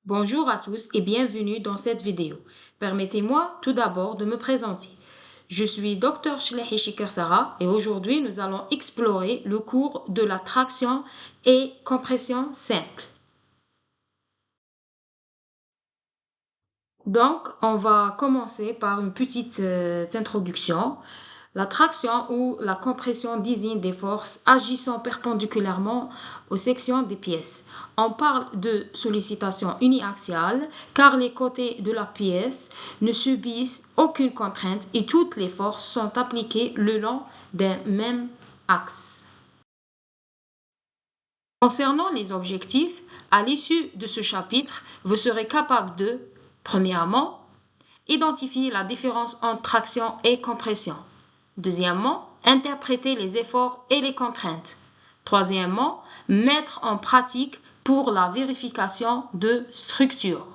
Bonjour à tous et bienvenue dans cette vidéo. Permettez-moi tout d'abord de me présenter. Je suis Dr. Shlehi Shikersara et aujourd'hui nous allons explorer le cours de la traction et compression simple. Donc, on va commencer par une petite introduction. La traction ou la compression désigne des forces agissant perpendiculairement aux sections des pièces. On parle de sollicitation uniaxiale car les côtés de la pièce ne subissent aucune contrainte et toutes les forces sont appliquées le long d'un même axe. Concernant les objectifs, à l'issue de ce chapitre, vous serez capable de, premièrement, identifier la différence entre traction et compression. Deuxièmement, interpréter les efforts et les contraintes. Troisièmement, mettre en pratique pour la vérification de structure.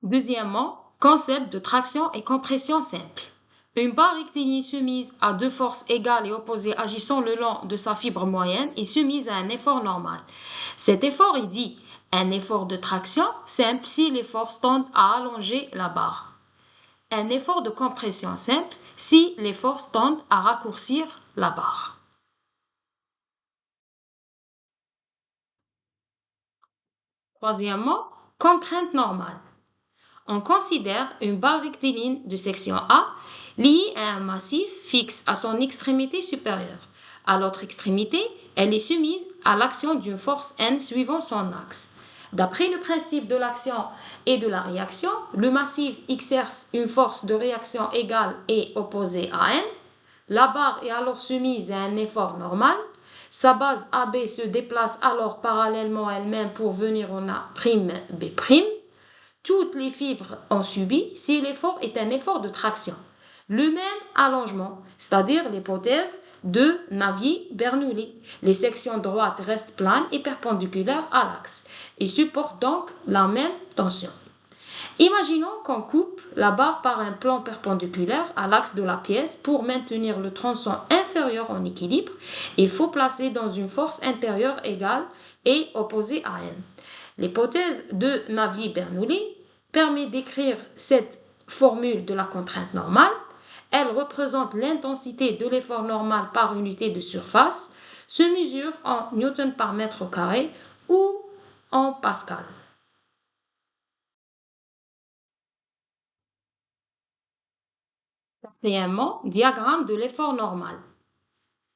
Deuxièmement, concept de traction et compression simple. Une barre rectiligne soumise à deux forces égales et opposées agissant le long de sa fibre moyenne est soumise à un effort normal. Cet effort est dit un effort de traction simple si les forces tendent à allonger la barre. Un effort de compression simple si les forces tendent à raccourcir la barre. Troisièmement, contrainte normale. On considère une barre rectiligne de section A liée à un massif fixe à son extrémité supérieure. À l'autre extrémité, elle est soumise à l'action d'une force N suivant son axe. D'après le principe de l'action et de la réaction, le massif exerce une force de réaction égale et opposée à N. La barre est alors soumise à un effort normal. Sa base AB se déplace alors parallèlement à elle-même pour venir en A'B'. Toutes les fibres ont subi si l'effort est un effort de traction. Le même allongement, c'est-à-dire l'hypothèse de Navier-Bernoulli. Les sections droites restent planes et perpendiculaires à l'axe et supportent donc la même tension. Imaginons qu'on coupe la barre par un plan perpendiculaire à l'axe de la pièce pour maintenir le tronçon inférieur en équilibre. Il faut placer dans une force intérieure égale et opposée à N. L'hypothèse de Navier-Bernoulli permet d'écrire cette formule de la contrainte normale. Elle représente l'intensité de l'effort normal par unité de surface, se mesure en newton par mètre carré ou en pascal. Quatrièmement, diagramme de l'effort normal.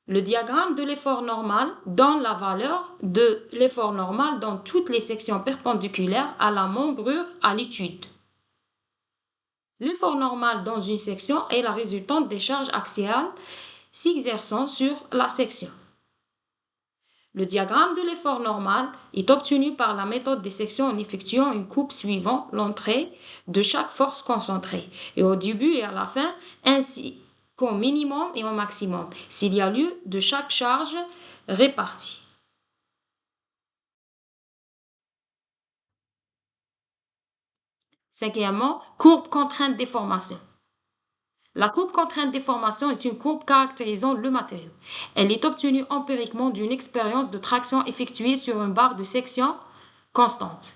Le diagramme de l'effort normal donne la valeur de l'effort normal dans toutes les sections perpendiculaires à la membrure à l'étude. L'effort normal dans une section est la résultante des charges axiales s'exerçant sur la section. Le diagramme de l'effort normal est obtenu par la méthode des sections en effectuant une coupe suivant l'entrée de chaque force concentrée, et au début et à la fin, ainsi qu'au minimum et au maximum, s'il y a lieu de chaque charge répartie. Cinquièmement, courbe contrainte déformation. La courbe contrainte déformation est une courbe caractérisant le matériau. Elle est obtenue empiriquement d'une expérience de traction effectuée sur une barre de section constante.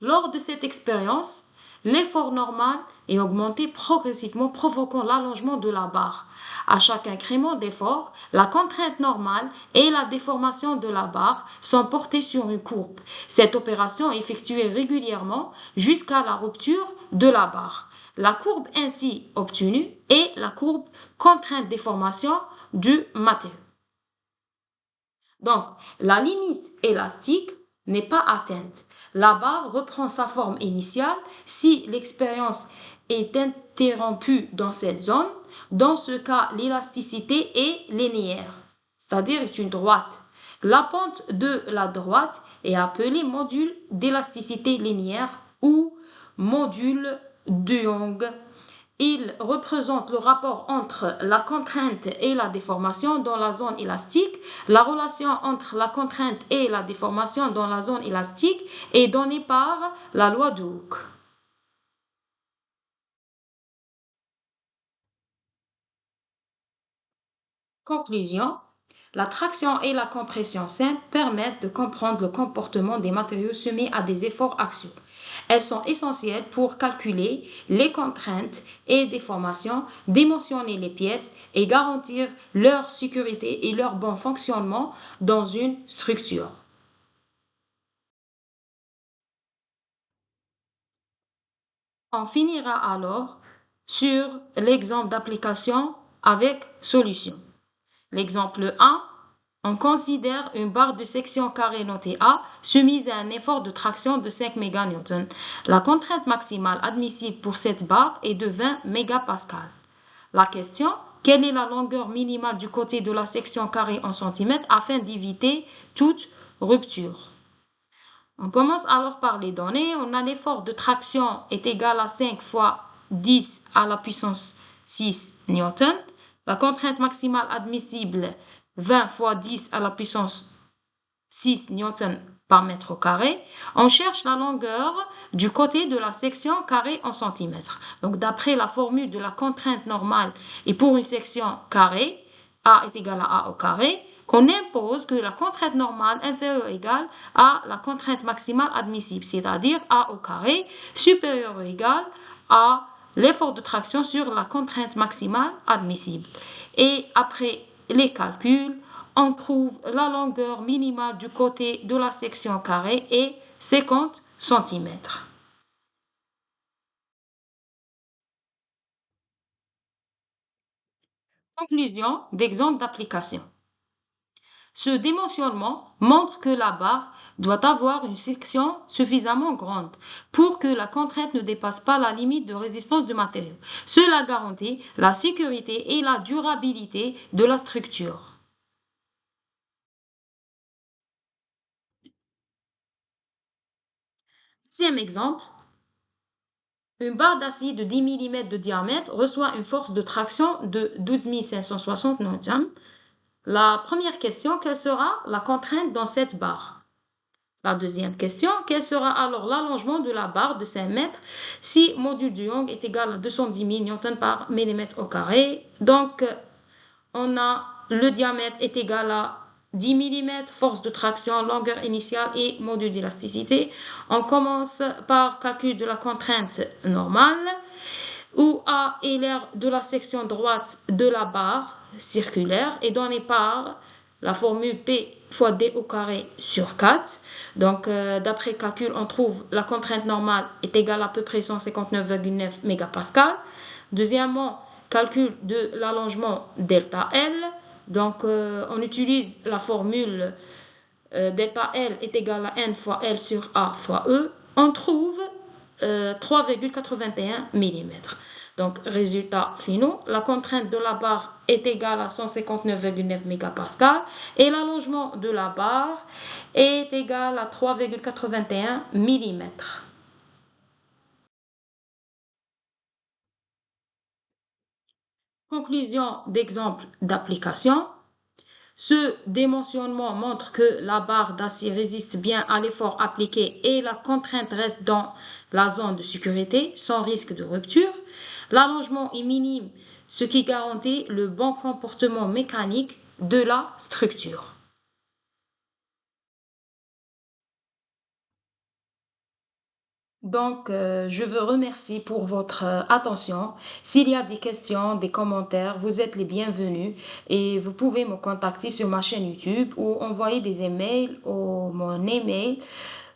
Lors de cette expérience, l'effort normal est augmenté progressivement provoquant l'allongement de la barre. À chaque incrément d'effort, la contrainte normale et la déformation de la barre sont portées sur une courbe. Cette opération est effectuée régulièrement jusqu'à la rupture de la barre. La courbe ainsi obtenue est la courbe contrainte déformation du matériau. Donc, la limite élastique n'est pas atteinte. La barre reprend sa forme initiale si l'expérience est interrompue dans cette zone. Dans ce cas, l'élasticité est linéaire, c'est-à-dire est une droite. La pente de la droite est appelée module d'élasticité linéaire ou module de Young. Il représente le rapport entre la contrainte et la déformation dans la zone élastique. La relation entre la contrainte et la déformation dans la zone élastique est donnée par la loi de Hooke. Conclusion. La traction et la compression simple permettent de comprendre le comportement des matériaux soumis à des efforts axiaux. Elles sont essentielles pour calculer les contraintes et déformations, dimensionner les pièces et garantir leur sécurité et leur bon fonctionnement dans une structure. On finira alors sur l'exemple d'application avec solution. L'exemple 1, on considère une barre de section carrée notée A soumise à un effort de traction de 5 MN. La contrainte maximale admissible pour cette barre est de 20 MPa. La question, quelle est la longueur minimale du côté de la section carrée en centimètres afin d'éviter toute rupture? On commence alors par les données. On a l'effort de traction est égal à 5 fois 10 à la puissance 6 newton. La contrainte maximale admissible 20 fois 10 à la puissance 6 newton par mètre carré. On cherche la longueur du côté de la section carrée en centimètres. Donc d'après la formule de la contrainte normale et pour une section carrée, A est égal à A au carré, on impose que la contrainte normale inférieure ou égale à la contrainte maximale admissible, c'est-à-dire A au carré supérieur ou égal à l'effort de traction sur la contrainte maximale admissible. Et après les calculs, on trouve la longueur minimale du côté de la section carrée est 50 cm. Conclusion d'exemple d'application. Ce dimensionnement montre que la barre doit avoir une section suffisamment grande pour que la contrainte ne dépasse pas la limite de résistance du matériau. Cela garantit la sécurité et la durabilité de la structure. Deuxième exemple, une barre d'acier de 10 mm de diamètre reçoit une force de traction de 12 560 Nm. La première question, quelle sera la contrainte dans cette barre? La deuxième question, quel sera alors l'allongement de la barre de 5 mètres si module de Young est égal à 210 000 Newton par millimètre au carré? Donc, on a le diamètre est égal à 10 mm, force de traction, longueur initiale et module d'élasticité. On commence par calcul de la contrainte normale, où A est l'aire de la section droite de la barre circulaire est donnée par la formule P fois D au carré sur 4. Donc, d'après calcul, on trouve la contrainte normale est égale à peu près 159,9 mégapascal. Deuxièmement, calcul de l'allongement delta L. Donc, on utilise la formule delta L est égal à N fois L sur A fois E. On trouve 3,81 mm. Donc, résultat finaux, la contrainte de la barre est égale à 159,9 mégapascal et l'allongement de la barre est égal à 3,81 mm. Conclusion d'exemple d'application. Ce dimensionnement montre que la barre d'acier résiste bien à l'effort appliqué et la contrainte reste dans la zone de sécurité sans risque de rupture. L'allongement est minime, ce qui garantit le bon comportement mécanique de la structure. Donc, je vous remercie pour votre attention. S'il y a des questions, des commentaires, vous êtes les bienvenus et vous pouvez me contacter sur ma chaîne YouTube ou envoyer des emails au mon email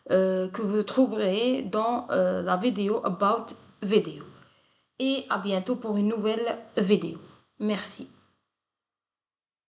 que vous trouverez dans la vidéo About Video. Et à bientôt pour une nouvelle vidéo. Merci.